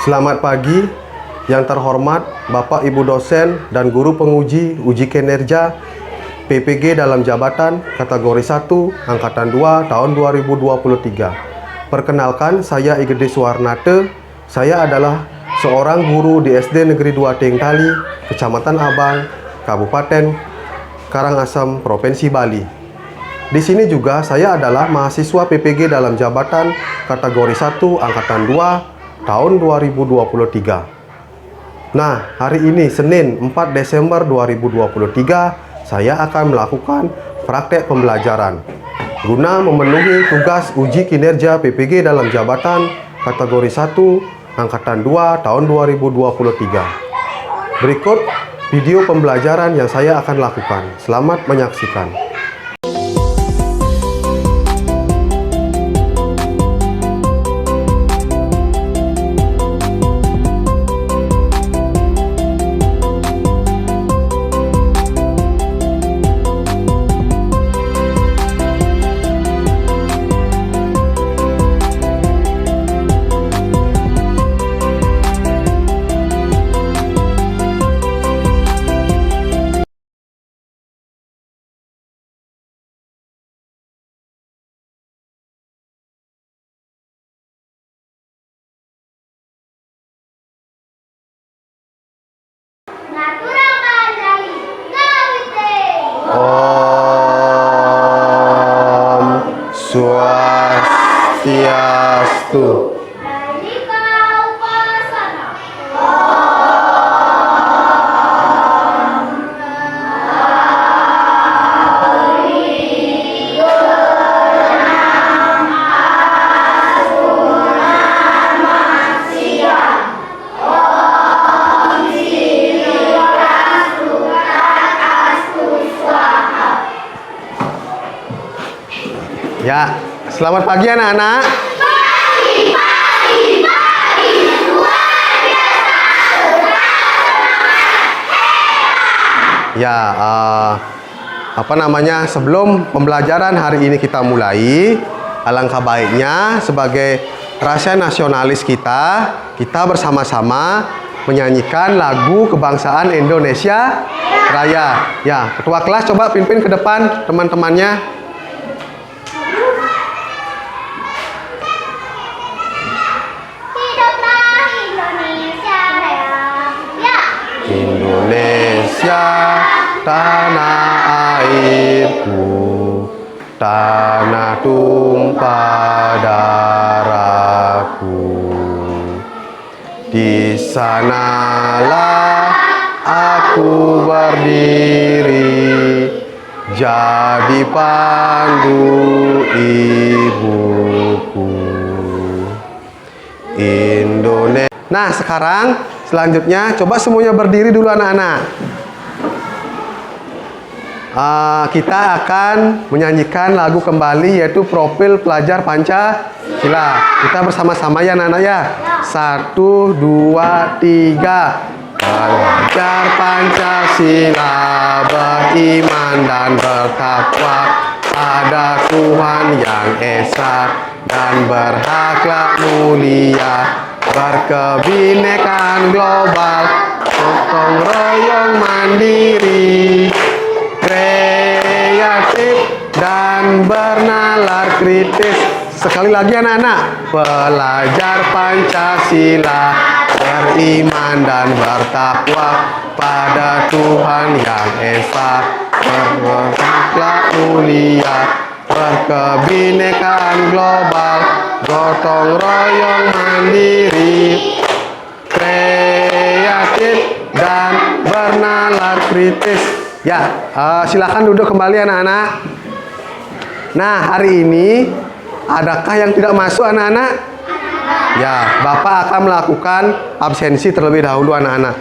Selamat pagi yang terhormat Bapak Ibu dosen dan guru penguji uji kinerja PPG dalam jabatan kategori 1 angkatan 2 tahun 2023. Perkenalkan, saya Igede Suwarnate. Saya adalah seorang guru di SD Negeri 2 Tingtali, Kecamatan Abang, Kabupaten Karangasem, Provinsi Bali. Di sini juga saya adalah mahasiswa PPG dalam jabatan kategori 1 angkatan 2 tahun 2023. Nah, hari ini Senin 4 Desember 2023, saya akan melakukan praktek pembelajaran guna memenuhi tugas uji kinerja PPG dalam jabatan kategori 1 angkatan 2 tahun 2023. Berikut video pembelajaran yang saya akan lakukan. Selamat menyaksikan. Om Swastiastu. Ya, selamat pagi anak-anak. Ya, sebelum pembelajaran hari ini kita mulai, alangkah baiknya sebagai rasa nasionalis kita bersama-sama menyanyikan lagu kebangsaan Indonesia Raya. Ya, ketua kelas coba pimpin ke depan teman-temannya. Indonesia, tanah airku, tanah tumpah darahku. Di sanalah aku berdiri, jadi pandu ibuku. Indonesia. Nah, sekarang selanjutnya coba semuanya berdiri dulu anak-anak. Kita akan menyanyikan lagu kembali, yaitu Profil Pelajar Pancasila. Kita bersama-sama ya anak-anak ya. 1, 2, 3. Pelajar Pancasila beriman dan bertakwa pada Tuhan yang esa dan berakhlak mulia, berkebinekaan global, gotong royong mandiri, kreatif dan bernalar kritis. Sekali lagi anak-anak. Pelajar Pancasila beriman dan bertakwa pada Tuhan yang esa, berakhlak mulia, berkebinekaan global, gotong royong mandiri, kreatif dan bernalar kritis. Ya, silakan duduk kembali anak-anak. Nah, hari ini adakah yang tidak masuk anak-anak? Ya, Bapak akan melakukan absensi terlebih dahulu anak-anak.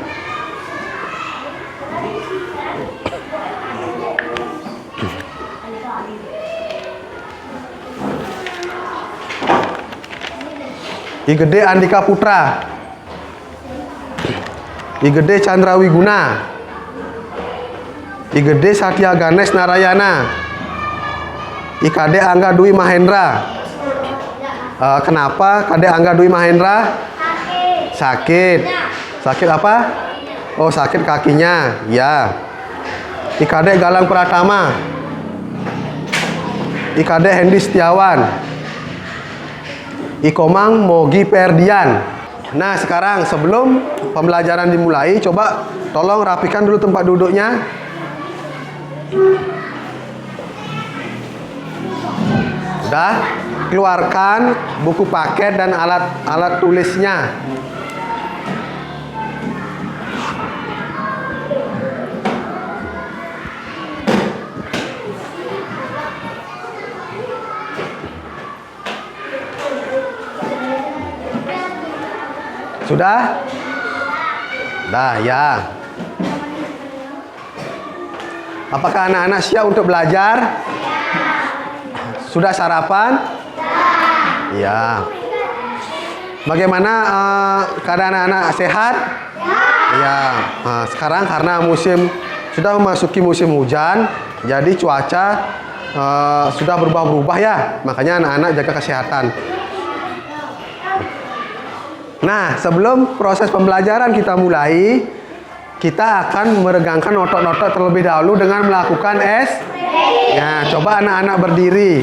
Igede Andika Putra, Igede Chandra Wiguna, Igede Satya Ganes Narayana, IKD Angga Dwi Mahendra. Kenapa KD Angga Dwi Mahendra? Sakit. Sakit apa? Oh, sakit kakinya. Ya. IKD Galang Pratama. IKD Hendi Setiawan. Ikomang Mogi Perdian. Nah, sekarang sebelum pembelajaran dimulai, coba tolong rapikan dulu tempat duduknya. Udah, keluarkan buku paket dan alat tulisnya. Sudah? Dah, ya. Apakah anak-anak siap untuk belajar? Sudah sarapan? Ya. Bagaimana keadaan anak-anak sehat? Ya. Nah, sekarang karena sudah memasuki musim hujan, jadi cuaca sudah berubah-ubah ya. Makanya anak-anak jaga kesehatan. Nah, sebelum proses pembelajaran kita mulai, kita akan meregangkan otot-otot terlebih dahulu dengan melakukan Nah, coba anak-anak berdiri.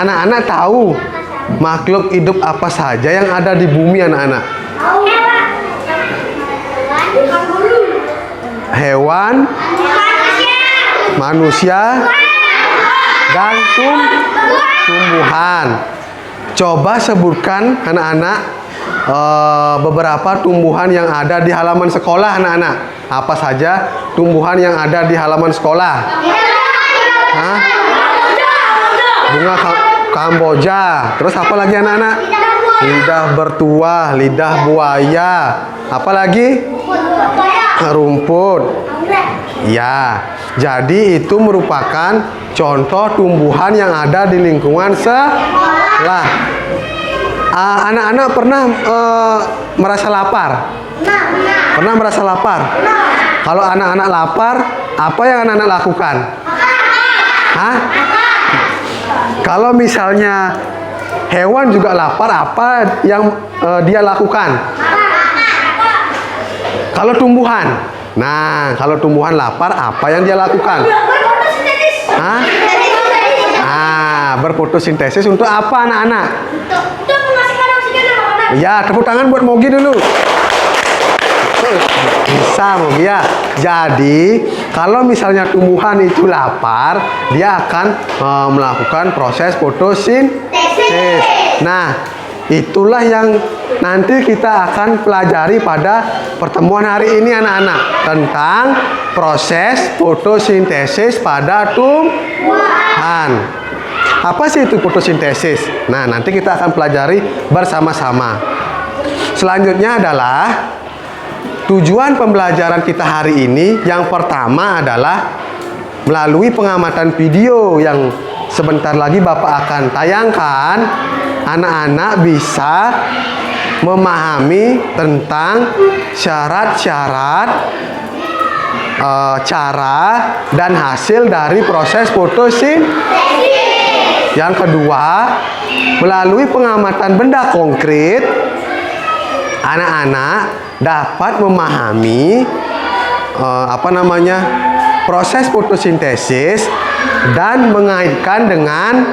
Anak-anak tahu makhluk hidup apa saja yang ada di bumi, anak-anak? Hewan, manusia, dan tumbuhan. Coba sebutkan anak-anak beberapa tumbuhan yang ada di halaman sekolah, anak-anak. Apa saja tumbuhan yang ada di halaman sekolah? Hah? Bunga Kamboja. Terus apa lagi, anak-anak? Lidah bertuah, lidah buaya. Apa lagi? Rumput. Ya, jadi itu merupakan contoh tumbuhan yang ada di lingkungan sekolah. Anak-anak pernah merasa lapar? Pernah merasa lapar? Kalau anak-anak lapar, apa yang anak-anak lakukan? Hah? Kalau misalnya hewan juga lapar, apa yang dia lakukan? Kalau tumbuhan, nah kalau tumbuhan lapar, apa yang dia lakukan? Hah? Berfotosintesis untuk apa, anak-anak? Ya, tepuk tangan buat Mogi dulu. Bisa, Mogi ya. Jadi kalau misalnya tumbuhan itu lapar, dia akan melakukan proses fotosintesis. Nah, itulah yang nanti kita akan pelajari pada pertemuan hari ini, anak-anak, tentang proses fotosintesis pada tumbuhan. Apa sih itu fotosintesis? Nah, nanti kita akan pelajari bersama-sama. Selanjutnya adalah tujuan pembelajaran kita hari ini. Yang pertama adalah melalui pengamatan video yang sebentar lagi Bapak akan tayangkan, anak-anak bisa memahami tentang syarat-syarat, cara dan hasil dari proses fotosintesis. Yang kedua, melalui pengamatan benda konkret, anak-anak dapat memahami proses fotosintesis dan mengaitkan dengan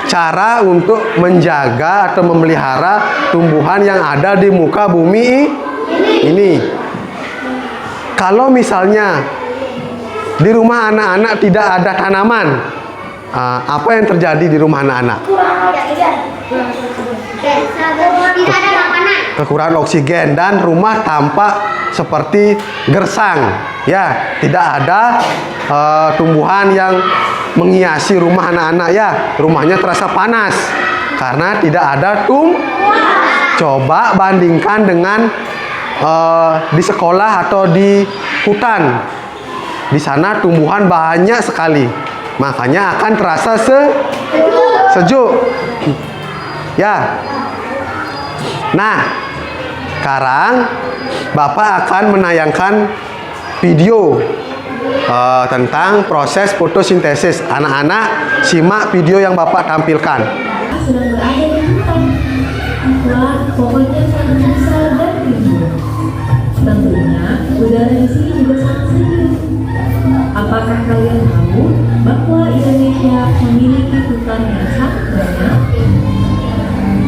cara untuk menjaga atau memelihara tumbuhan yang ada di muka bumi ini. Kalau misalnya di rumah anak-anak tidak ada tanaman, apa yang terjadi di rumah anak-anak? Kekurangan oksigen dan rumah tampak seperti gersang. Ya, tidak ada tumbuhan yang menghiasi rumah anak-anak ya. Rumahnya terasa panas karena tidak ada Coba bandingkan dengan di sekolah atau di hutan. Di sana tumbuhan banyak sekali. Makanya akan terasa sejuk. Ya. Nah, sekarang Bapak akan menayangkan video tentang proses fotosintesis. Anak-anak simak video yang Bapak tampilkan. Sedang berada di hutan. Wah, pokoknya sangat besar dan rimbun. Tentunya udara di sini juga sangat sejuk. Apakah kalian tahu bahwa Indonesia memiliki hutan yang sangat banyak?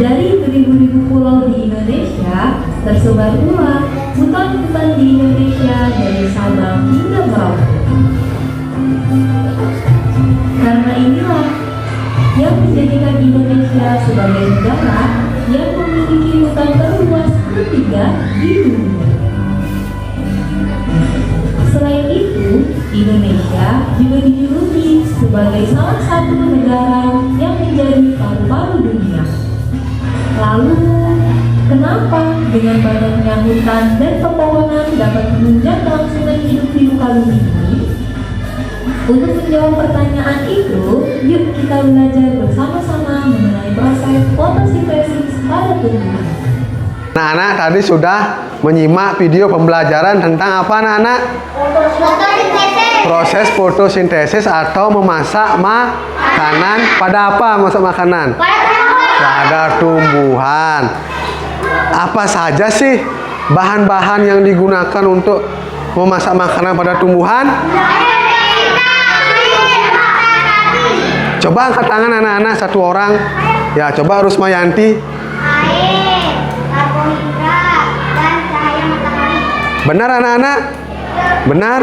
Dari beribu-ribu pulau di Indonesia, tersebar pula hutan-hutan di Indonesia dari Sabang hingga Merauke. Karena inilah yang menjadikan Indonesia sebagai negara yang memiliki hutan terluas ketiga di dunia. Selain itu, Indonesia juga dijuluki sebagai salah satu negara yang menjadi paru-paru dunia. Lalu, kenapa dengan banyaknya hutan dan pepohonan dapat menunjang kelangsungan hidup di muka bumi ini? Untuk menjawab pertanyaan itu, yuk kita belajar bersama-sama mengenai proses fotosintesis pada tumbuhan. Anak-anak tadi sudah menyimak video pembelajaran tentang apa anak-anak? Proses fotosintesis atau memasak makanan. Pada apa masak makanan? Pada tumbuhan. Apa saja sih bahan-bahan yang digunakan untuk memasak makanan pada tumbuhan? Coba angkat tangan anak-anak satu orang. Ya, coba Rusmayanti. Air, karbohidrat, dan cahaya matahari. Benar anak-anak? Benar?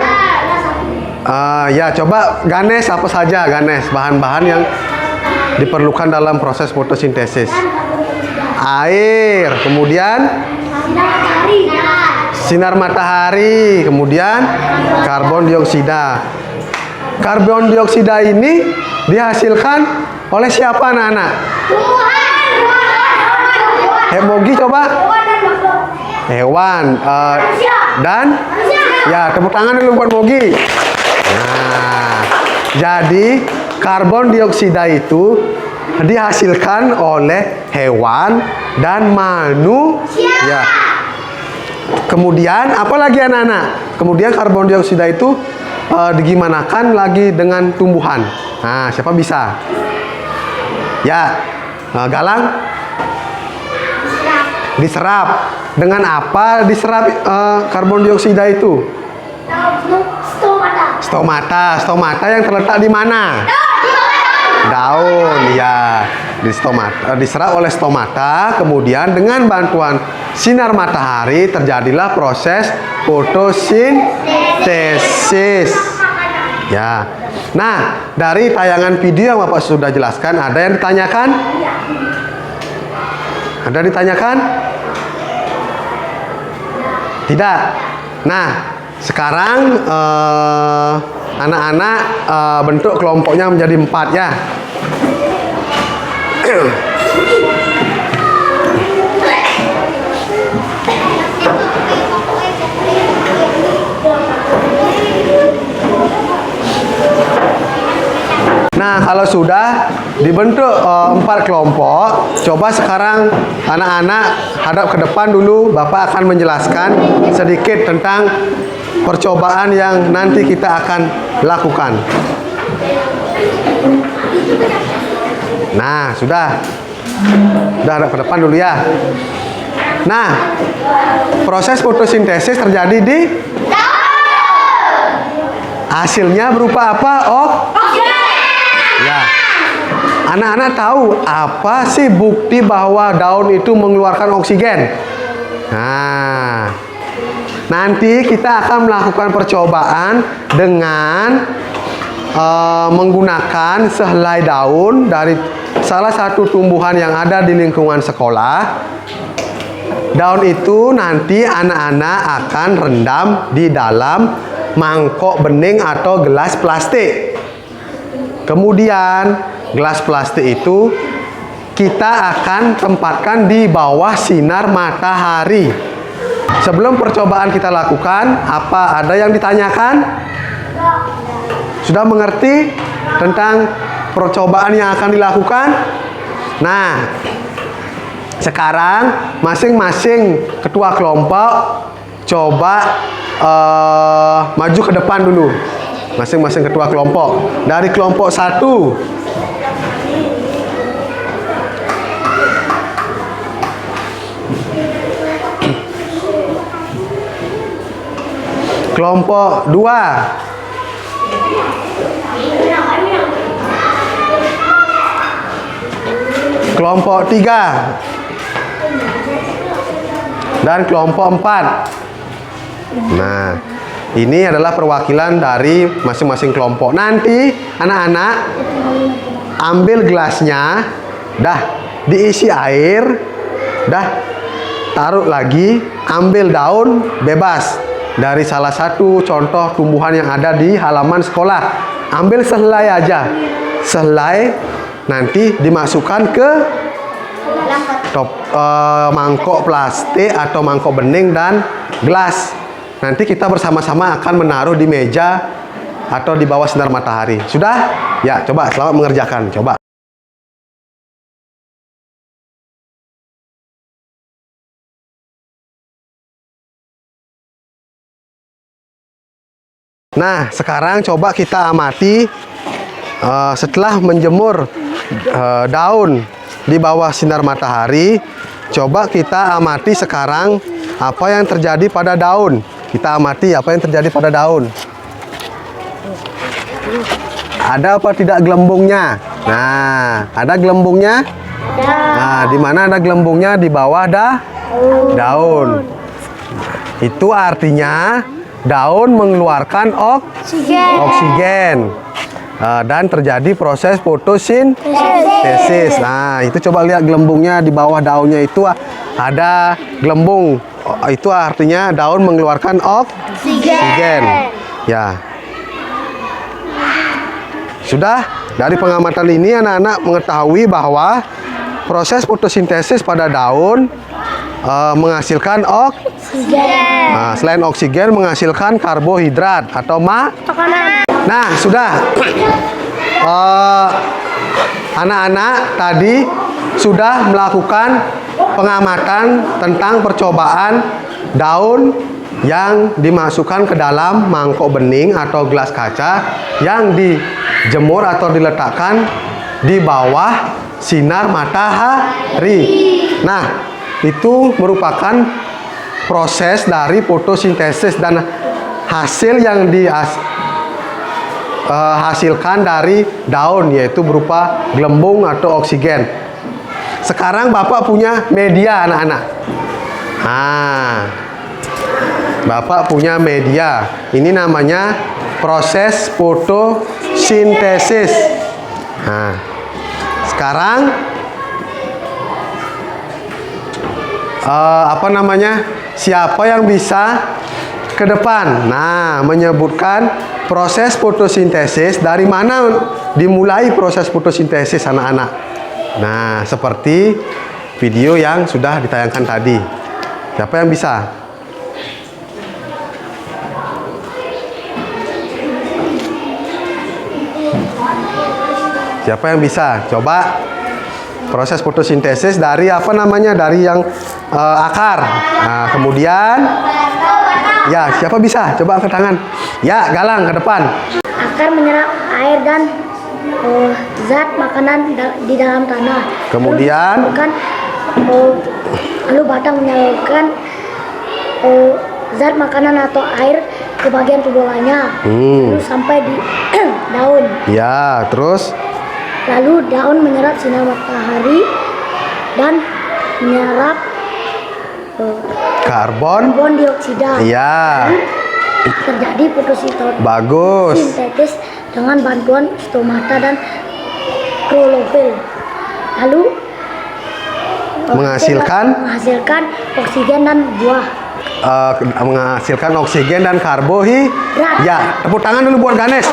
Ya, coba Ganes apa saja Ganes bahan-bahan yang diperlukan dalam proses fotosintesis. Air, kemudian sinar matahari, kemudian karbon dioksida. Karbon dioksida ini dihasilkan oleh siapa anak-anak? Mogi coba. Hewan. Dan ya tepuk tangan dulu buat Mogi. Nah, jadi karbon dioksida itu dihasilkan oleh hewan dan manusia. Kemudian apa lagi anak-anak? Kemudian karbon dioksida itu digimanakan lagi dengan tumbuhan. Nah, siapa bisa? Ya, Galang? Diserap. Dengan apa diserap karbon dioksida itu? Stomata. Stomata yang terletak di mana? Daun, ya. Di stomata, diserap oleh stomata. Kemudian dengan bantuan sinar matahari terjadilah proses fotosintesis. Ya. Nah, dari tayangan video yang Bapak sudah jelaskan, ada yang ditanyakan? Ada ditanyakan? Tidak. Nah, sekarang anak-anak bentuk kelompoknya menjadi 4 ya. Nah, kalau sudah dibentuk 4 kelompok, coba sekarang anak-anak hadap ke depan dulu. Bapak akan menjelaskan sedikit tentang percobaan yang nanti kita akan lakukan. Nah, sudah hadap ke depan dulu ya. Nah, proses fotosintesis terjadi di hasilnya berupa apa? Ya. Anak-anak tahu apa sih bukti bahwa daun itu mengeluarkan oksigen? Nah, Nanti kita akan melakukan percobaan dengan menggunakan sehelai daun dari salah satu tumbuhan yang ada di lingkungan sekolah. Daun itu nanti anak-anak akan rendam di dalam mangkok bening atau gelas plastik. Kemudian gelas plastik itu kita akan tempatkan di bawah sinar matahari. Sebelum percobaan kita lakukan, apa ada yang ditanyakan? Sudah mengerti tentang percobaan yang akan dilakukan? Nah, sekarang masing-masing ketua kelompok coba maju ke depan dulu. Masing-masing ketua kelompok. Dari kelompok 1. Kelompok 2. Kelompok 3. Dan kelompok 4. Nah, ini adalah perwakilan dari masing-masing kelompok. Nanti anak-anak ambil gelasnya, dah diisi air, dah taruh lagi, ambil daun bebas dari salah satu contoh tumbuhan yang ada di halaman sekolah. Ambil sehelai aja. Sehelai nanti dimasukkan ke mangkok plastik atau mangkok bening dan gelas. Nanti kita bersama-sama akan menaruh di meja atau di bawah sinar matahari. Sudah? Ya, coba selamat mengerjakan. Coba. Nah, sekarang coba kita amati setelah menjemur daun di bawah sinar matahari. Coba kita amati sekarang apa yang terjadi pada daun. Kita amati apa yang terjadi pada daun. Ada apa tidak gelembungnya? Nah, ada gelembungnya? Nah, di mana ada gelembungnya? Di bawah daun. Itu artinya daun mengeluarkan oksigen. Dan terjadi proses fotosintesis. Nah, itu coba lihat gelembungnya di bawah daunnya itu ada gelembung. Itu artinya daun mengeluarkan oksigen. Ya. Sudah, dari pengamatan ini anak-anak mengetahui bahwa proses fotosintesis pada daun menghasilkan oksigen. Nah, selain oksigen menghasilkan karbohidrat atau makanan. Nah, sudah. Anak-anak tadi sudah melakukan pengamatan tentang percobaan daun yang dimasukkan ke dalam mangkok bening atau gelas kaca yang dijemur atau diletakkan di bawah sinar matahari. Nah, itu merupakan proses dari fotosintesis dan hasil yang dihasilkan dari daun, yaitu berupa gelembung atau oksigen. Sekarang Bapak punya media, anak-anak. Bapak punya media. Ini namanya proses fotosintesis. Nah, sekarang siapa yang bisa ke depan? Nah, menyebutkan proses fotosintesis, dari mana dimulai proses fotosintesis, anak-anak. Nah, seperti video yang sudah ditayangkan tadi. Siapa yang bisa? Siapa yang bisa? Coba proses fotosintesis dari dari yang akar. Nah, kemudian ya, siapa bisa? Coba angkat tangan. Ya, Galang ke depan. Akar menyerap air dan zat makanan di dalam tanah. Kemudian lalu batang menyalurkan zat makanan atau air ke bagian tubuh lainnya. Lalu sampai di daun. Ya, terus Lalu daun menyerap sinar matahari dan menyerap karbon dioksida. iya, Terjadi bagus. fotosintesis dengan bantuan stomata dan klorofil. Lalu Menghasilkan oksigen dan buah. menghasilkan oksigen dan karbohidrat. Ya, tepuk tangan dulu buat Ganes.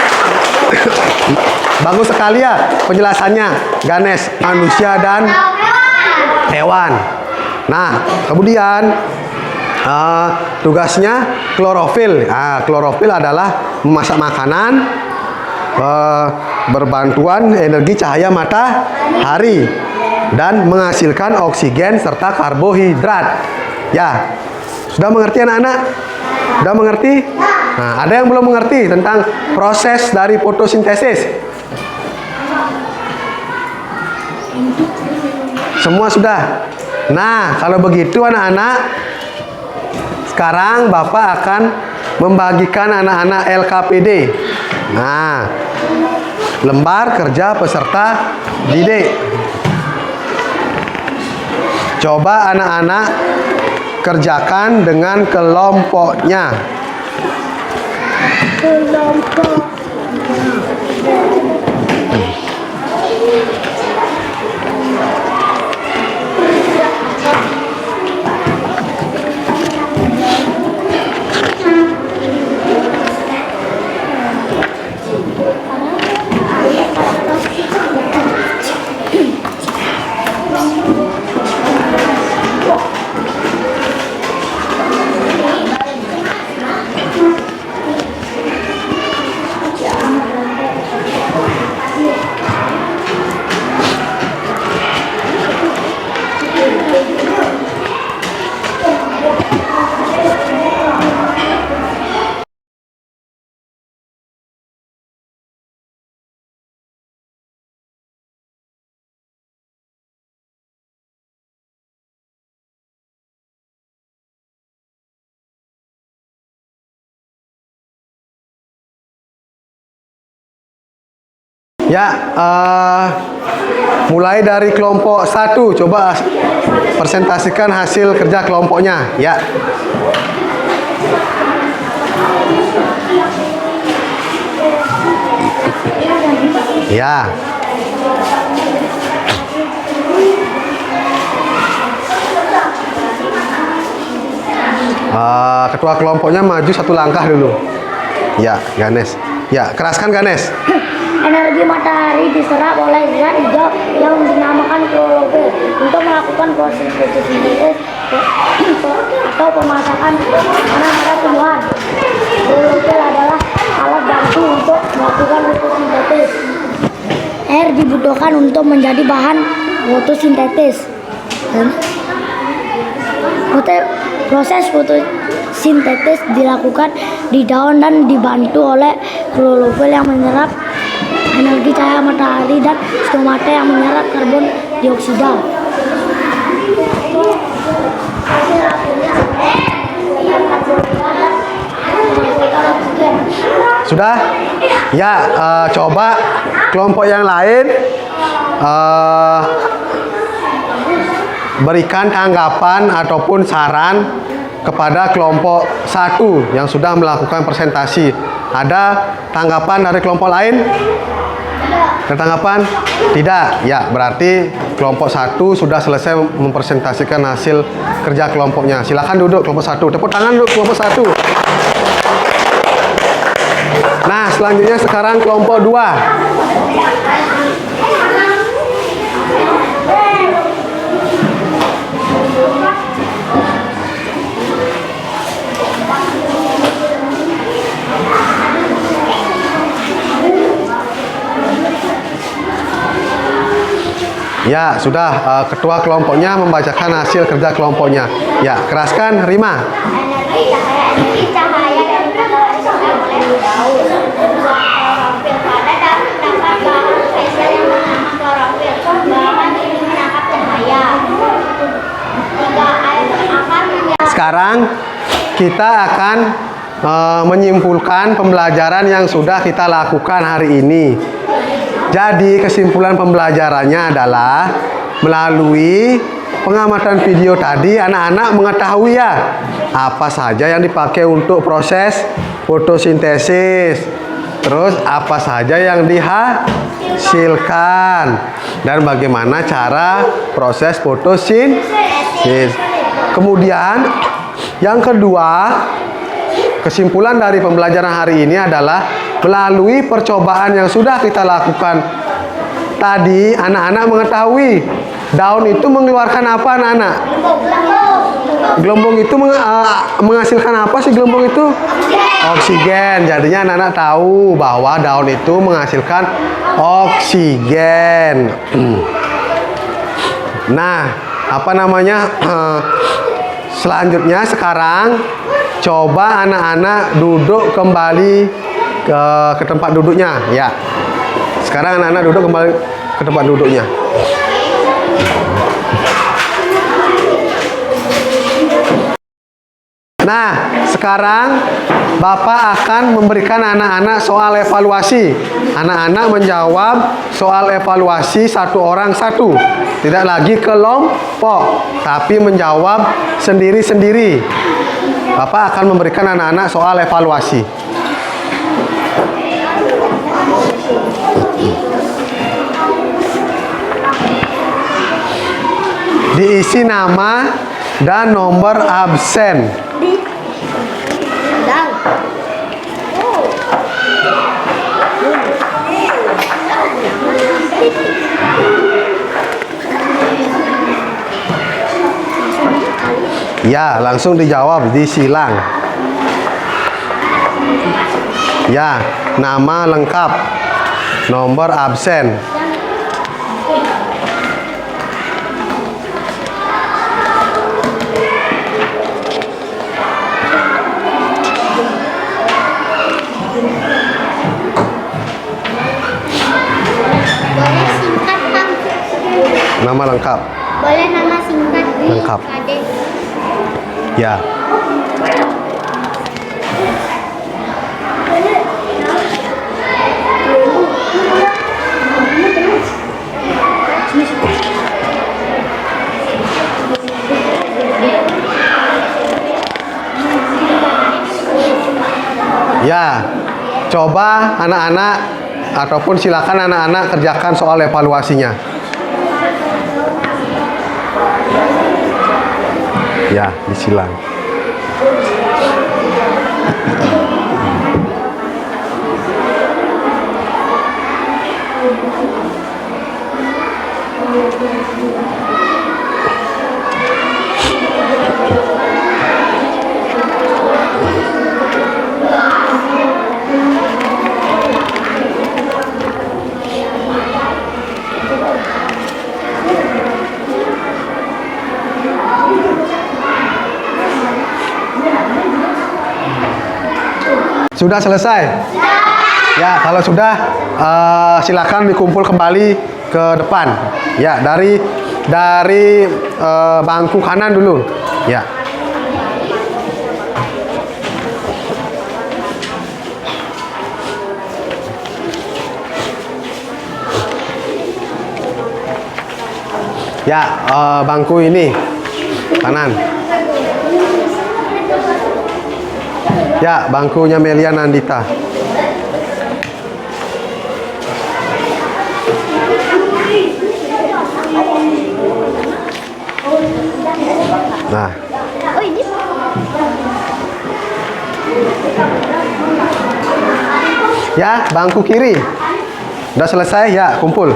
Bagus sekali ya penjelasannya, Ganes. Manusia dan hewan. Nah, kemudian tugasnya klorofil. Klorofil adalah memasak makanan, berbantuan energi cahaya matahari dan menghasilkan oksigen serta karbohidrat. Ya, sudah mengerti anak-anak? Sudah mengerti? Nah, ada yang belum mengerti tentang proses dari fotosintesis? Semua sudah? Nah, kalau begitu anak-anak, sekarang Bapak akan membagikan anak-anak LKPD. Nah, lembar kerja peserta didik. Coba anak-anak kerjakan dengan kelompoknya. Ya, mulai dari kelompok 1, coba presentasikan hasil kerja kelompoknya. Ya. Ya. Ketua kelompoknya maju 1 langkah dulu. Ya, Ganes. Ya, keraskan Ganes. Energi matahari diserap oleh zat hijau yang dinamakan klorofil untuk melakukan proses fotosintesis atau pemasakan makanan pada tumbuhan. Klorofil adalah alat bantu untuk melakukan fotosintesis. Air dibutuhkan untuk menjadi bahan fotosintesis. Proses fotosintesis dilakukan di daun dan dibantu oleh klorofil yang menyerap energi cahaya matahari dan stomata yang menyerap karbon dioksida. Sudah? Ya, coba kelompok yang lain berikan tanggapan ataupun saran kepada kelompok 1 yang sudah melakukan presentasi. Ada tanggapan dari kelompok lain? Ada tanggapan? Tidak. Ya, berarti kelompok 1 sudah selesai mempresentasikan hasil kerja kelompoknya. Silakan duduk kelompok 1. Tepuk tangan dulu kelompok 1. Nah, selanjutnya sekarang kelompok 2. Ya, sudah. Ketua kelompoknya membacakan hasil kerja kelompoknya. Ya, keraskan, Rima. Energi cahaya dari matahari sudah mulai berdaun. Klorofil pada daun terdapat bahan spesial yang bernama klorofil. Bahan ini menangkap cahaya. Jika air akan Sekarang kita akan menyimpulkan pembelajaran yang sudah kita lakukan hari ini. Jadi kesimpulan pembelajarannya adalah melalui pengamatan video tadi anak-anak mengetahui ya apa saja yang dipakai untuk proses fotosintesis. Terus apa saja yang dihasilkan dan bagaimana cara proses fotosintesis. Kemudian yang kedua, kesimpulan dari pembelajaran hari ini adalah melalui percobaan yang sudah kita lakukan tadi, anak-anak mengetahui daun itu mengeluarkan apa anak-anak? Gelombang itu menghasilkan apa sih gelombang itu? Oksigen. Jadinya anak-anak tahu bahwa daun itu menghasilkan oksigen. Nah, apa namanya? Selanjutnya sekarang coba anak-anak duduk kembali ke tempat duduknya ya. Sekarang anak-anak duduk kembali ke tempat duduknya. Nah, sekarang Bapak akan memberikan anak-anak soal evaluasi. Anak-anak menjawab soal evaluasi satu orang satu. Tidak lagi kelompok, tapi menjawab sendiri-sendiri. Bapak akan memberikan anak-anak soal evaluasi. Diisi nama dan nomor absen. Ya, langsung dijawab, disilang. Ya, nama lengkap, nomor absen. Boleh singkat, Kang? Nama lengkap. Boleh nama singkat nih, Lengkap. Adek. Ya. Ya, coba anak-anak ataupun silakan anak-anak kerjakan soal evaluasinya. Ya, disilang. Sudah selesai? Ya, kalau sudah silakan dikumpul kembali ke depan. Ya, dari bangku kanan dulu. Ya. Ya, bangku ini kanan. Ya, bangkunya Melia Nandita. Nah. Oh, ini. Ya, bangku kiri. Udah selesai? Ya, kumpul.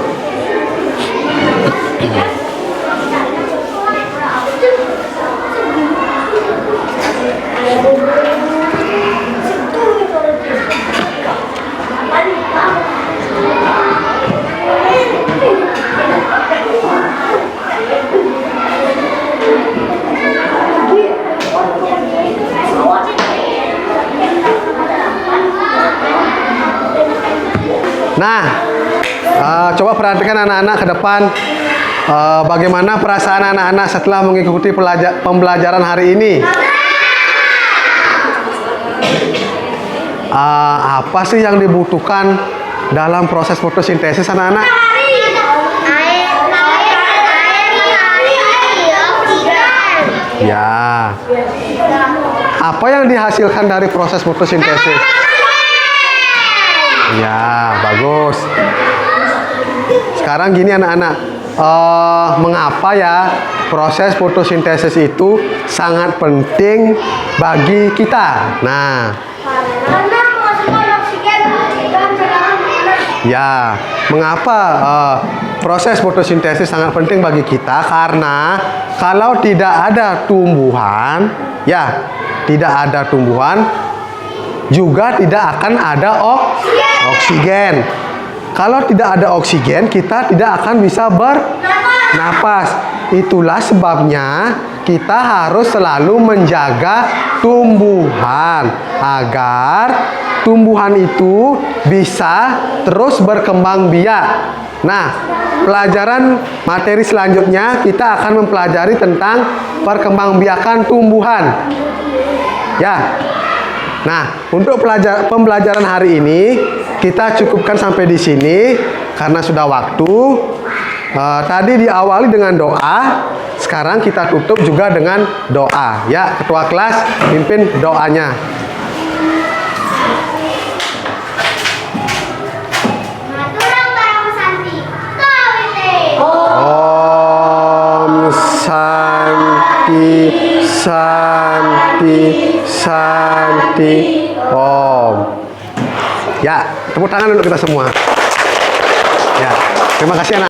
Nah, coba perhatikan anak-anak ke depan. Bagaimana perasaan anak-anak setelah mengikuti pembelajaran hari ini? Apa sih yang dibutuhkan dalam proses fotosintesis anak-anak? Air. Ya. Apa yang dihasilkan dari proses fotosintesis? Ya, bagus. Sekarang gini anak-anak, mengapa ya proses fotosintesis itu sangat penting bagi kita? Nah, Karena menghasilkan oksigen dan cadangan panas. ya, mengapa proses fotosintesis sangat penting bagi kita? Karena kalau tidak ada tumbuhan, ya, tidak ada tumbuhan, juga tidak akan ada oksigen. Kalau tidak ada oksigen, kita tidak akan bisa bernapas. Itulah sebabnya kita harus selalu menjaga tumbuhan agar tumbuhan itu bisa terus berkembang biak. Nah, pelajaran materi selanjutnya kita akan mempelajari tentang perkembangbiakan tumbuhan. Ya. Nah, untuk pembelajaran hari ini kita cukupkan sampai di sini karena sudah waktu. Tadi diawali dengan doa, sekarang kita tutup juga dengan doa. Ya, ketua kelas pimpin doanya. Maturang barang santi. Kawite. Om Santi Santi Santi Om. Ya, tepuk tangan dulu kita semua. Ya, terima kasih anak.